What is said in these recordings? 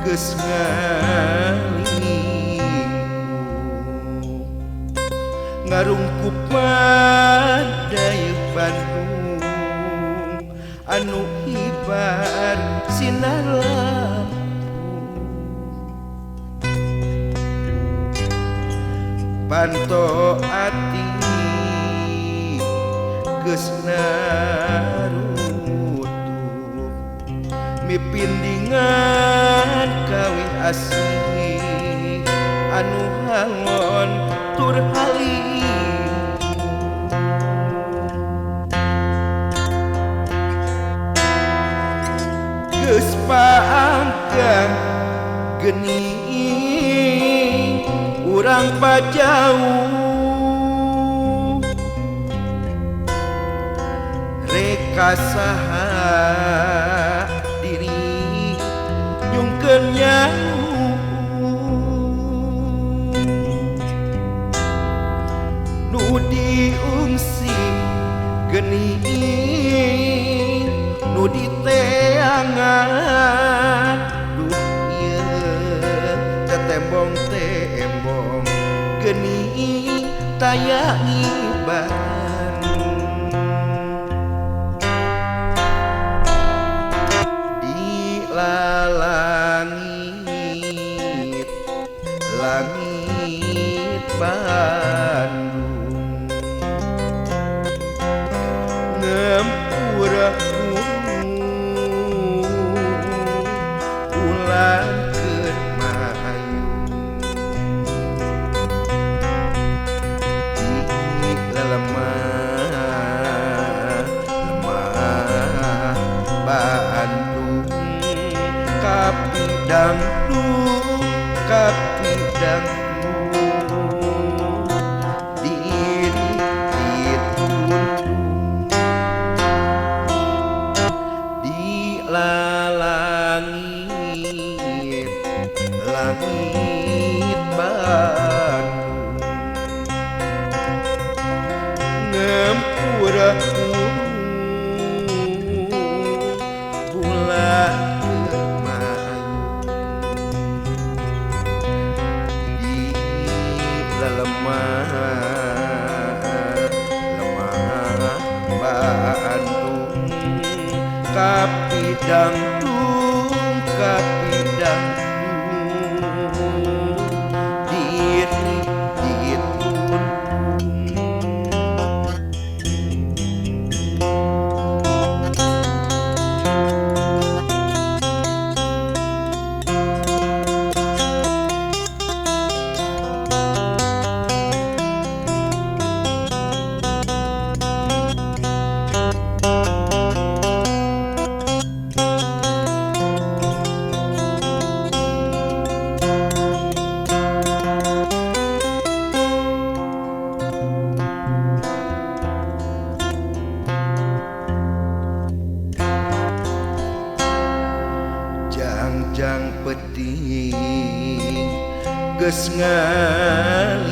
geus ngalingku ngarungkup daya Bandung anu hibar sinar lampu panto ati geus narutup mipindingan kawih asih anu hangon tur halim geus paangkan geuning urang pajauh reka saha diri nyungkeun nyaho nu diungsi geuning nu diteangan duh ieu tetembong-tembong geuning taya ngibaran di langit langit Bandung ngempura bulan keur mayung di lemah Bandung kapidang diri ditundung di langit langit Bandung ngempura bulan lemah Bandung kapidang diri ditundung jangjang peting geus ngalingkup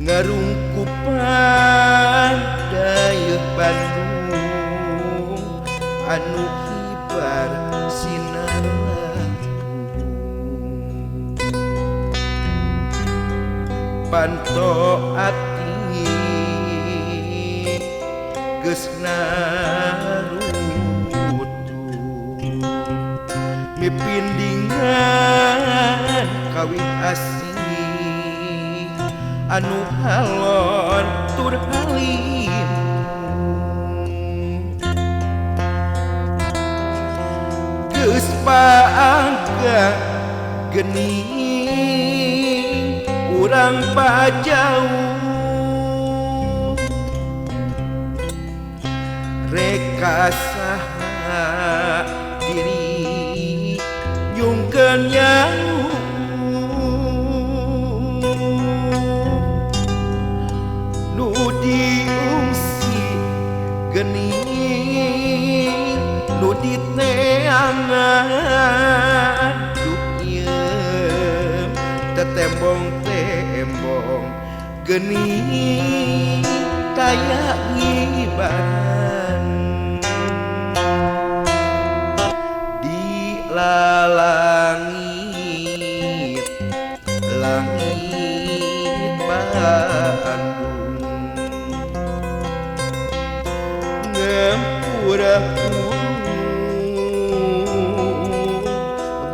ngarungkupan daya Bandung anu hibar sinar lampu panto ati geus mipindingan kawih asih anu halon tur halim geus paangga geuning urang pajauh reka saha diri nyungkeun nyaho nu diungsi geuning nu diteangan duh ieu tetembong-tembong geuning taya ngibaran di pura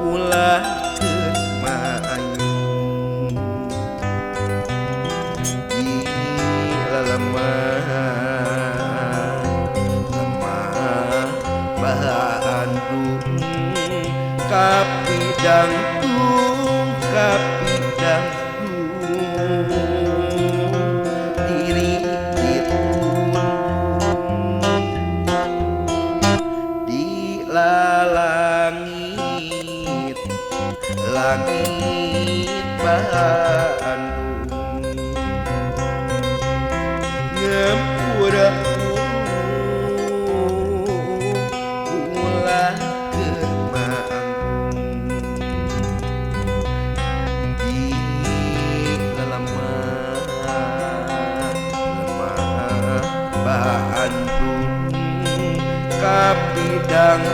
bulan kemayung di lemah Bandung kapidang diri di langit Bandung ngempura ulah di lemah Bandung kapidang